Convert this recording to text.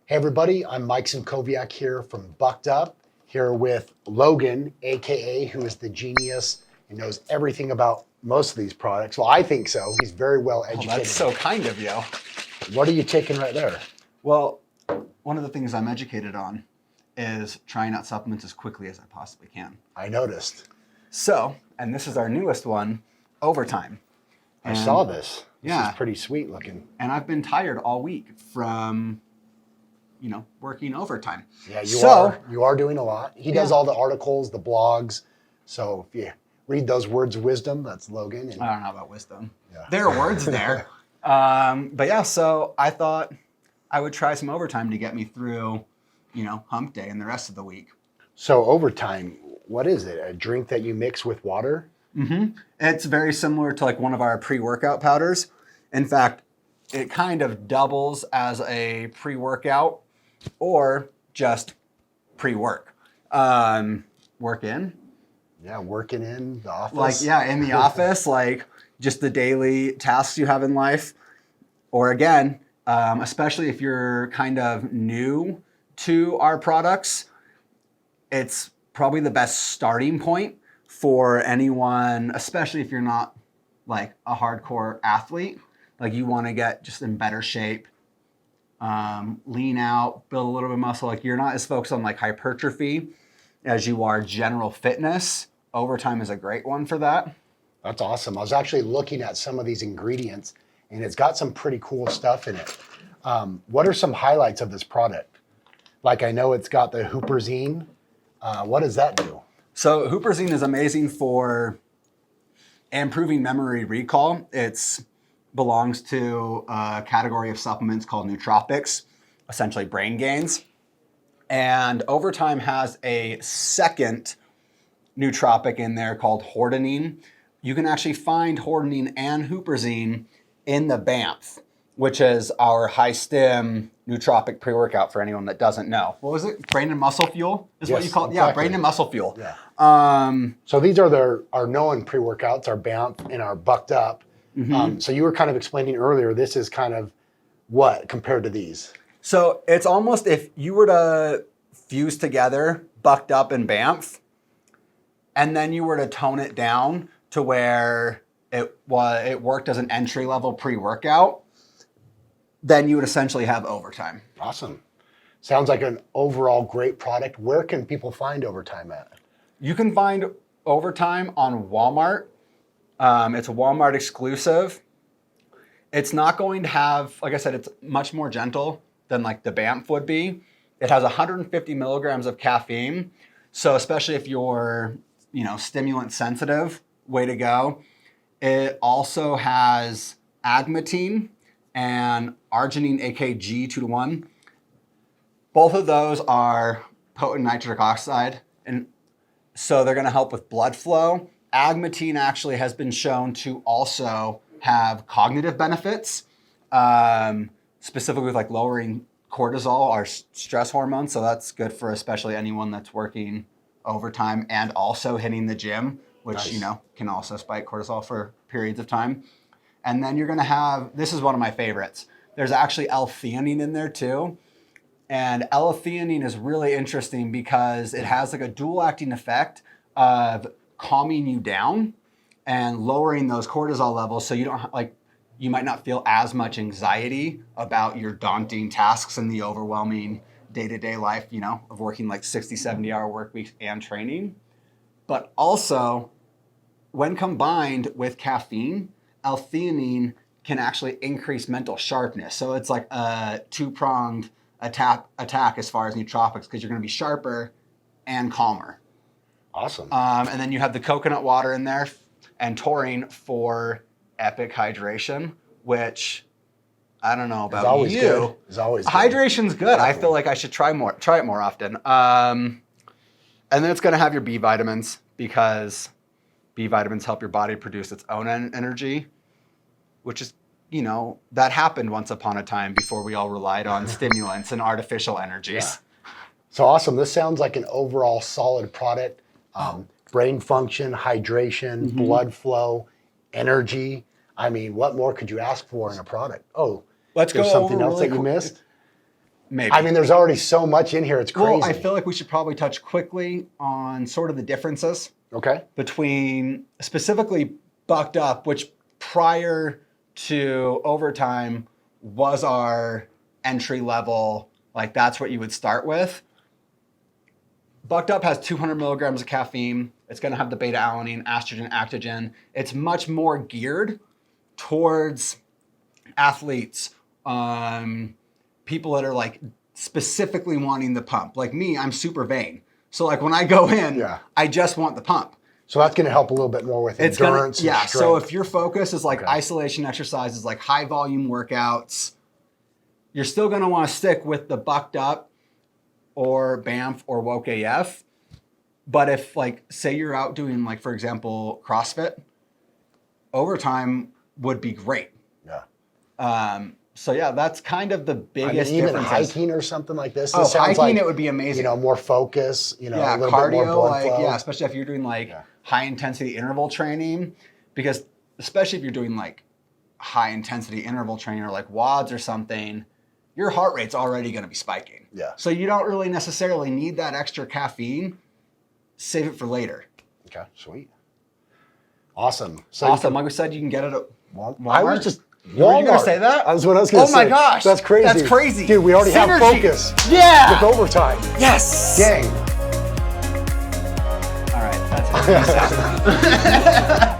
Hey everybody, I'm Mike Simkowiak here from BuckedUp, here with Logan, AKA, who is the genius and knows everything about most of these products. Well, I think so. He's very well educated. Oh, that's so kind of you. What are you taking right there? Well, one of the things I'm educated on is trying out supplements as quickly as I possibly can. I noticed. So, and this is our newest one, Overtime. I saw this. This yeah. is pretty sweet looking. And I've been tired all week from, working overtime. Yeah, you are doing a lot. He does all the articles, the blogs. So if you read those words of wisdom, that's Logan. And I don't know about wisdom. Yeah. There are words there. But yeah, so I thought I would try some overtime to get me through, hump day and the rest of the week. So Overtime, what is it? A drink that you mix with water? Mm-hmm. It's very similar to like one of our pre-workout powders. In fact, it kind of doubles as a pre-workout or just pre-work. Work in? Yeah, working in the office. In the office, like just the daily tasks you have in life. Or again, especially if you're kind of new to our products, it's probably the best starting point for anyone, especially if you're not like a hardcore athlete. Like you want to get just in better shape, lean out, build a little bit of muscle. Like you're not as focused on like hypertrophy as you are general fitness. Overtime is a great one for that. That's awesome. I was actually looking at some of these ingredients and it's got some pretty cool stuff in it. What are some highlights of this product? Like I know it's got the Huperzine. What does that do? So Huperzine is amazing for improving memory recall. It belongs to a category of supplements called Nootropics, essentially brain gains. And Overtime has a second nootropic in there called hordenine. You can actually find hordenine and Huperzine in the BAMF, which is our high stim nootropic pre-workout for anyone that doesn't know. What was it? Brain and muscle fuel is what you call it? Exactly. Yeah, brain and muscle fuel. Yeah. So these are our known pre-workouts, our BAMF and our BuckedUp. Mm-hmm. So you were kind of explaining earlier, this is kind of what compared to these? So it's almost if you were to fuse together BuckedUp and BAMF, and then you were to tone it down to where it worked as an entry-level pre-workout, then you would essentially have Overtime. Awesome. Sounds like an overall great product. Where can people find Overtime at? You can find Overtime on Walmart. It's a Walmart exclusive. It's not going to have, like I said, it's much more gentle than like the BAMF would be. It has 150 milligrams of caffeine. So especially if you're, stimulant sensitive, way to go. It also has agmatine and arginine, aka G2-1. Both of those are potent nitric oxide, and so they're going to help with blood flow. Agmatine actually has been shown to also have cognitive benefits, specifically with like lowering cortisol, our stress hormone. So that's good for especially anyone that's working overtime and also hitting the gym, which, can also spike cortisol for periods of time. And then you're going to have, this is one of my favorites. There's actually L-theanine in there too. And L-theanine is really interesting because it has like a dual acting effect of calming you down and lowering those cortisol levels. So you don't you might not feel as much anxiety about your daunting tasks and the overwhelming day-to-day life, of working like 60, 70 hour work weeks and training. But also when combined with caffeine, L-theanine can actually increase mental sharpness. So it's like a two-pronged attack as far as nootropics, because you're going to be sharper and calmer. Awesome. And then you have the coconut water in there and taurine for epic hydration, which I don't know about always you. Good. It's always good. Hydration's good. Definitely. I feel like I should try it more often. And then it's going to have your B vitamins, because B vitamins help your body produce its own energy, which is, that happened once upon a time before we all relied on stimulants and artificial energies. Yeah. So awesome. This sounds like an overall solid product. Brain function, hydration, blood flow, energy. I mean, what more could you ask for in a product? Oh, let's there's go something over else really that you missed? Maybe. I mean, there's already so much in here. It's crazy. Well, I feel like we should probably touch quickly on sort of the differences Okay. between specifically Bucked Up, which prior to Overtime was our entry level, like that's what you would start with. Bucked Up has 200 milligrams of caffeine. It's going to have the beta alanine, estrogen, actogen. It's much more geared towards athletes, people that are like specifically wanting the pump. Like me, I'm super vain. So like when I go in, I just want the pump. So that's going to help a little bit more with endurance. Yeah. And So strength. if your focus is like isolation exercises, like high volume workouts, you're still going to want to stick with the Bucked Up or BAMF or Woke AF. But if like, say you're out doing like, for example, CrossFit, Overtime would be great. Yeah. So yeah, that's kind of the biggest even difference. hiking or something like this. Oh, This sounds hiking, like, it would be amazing. You know, more focus. You know, Yeah, a little cardio, bit more blood like flow. yeah, especially if you're doing like high intensity interval training, because especially if you're doing like high intensity interval training or like WODs or something, your heart rate's already going to be spiking. Yeah. So you don't really necessarily need that extra caffeine. Save it for later. Okay, sweet. Awesome. So Awesome. Like we said, you can get it at Walmart. I was just. Were you gonna Walmart. say that? That's what I was going to say. Oh my gosh. That's crazy. That's crazy. Dude, we already have Synergy. focus. Yeah. With Overtime. Yes. Dang. All right. That's it.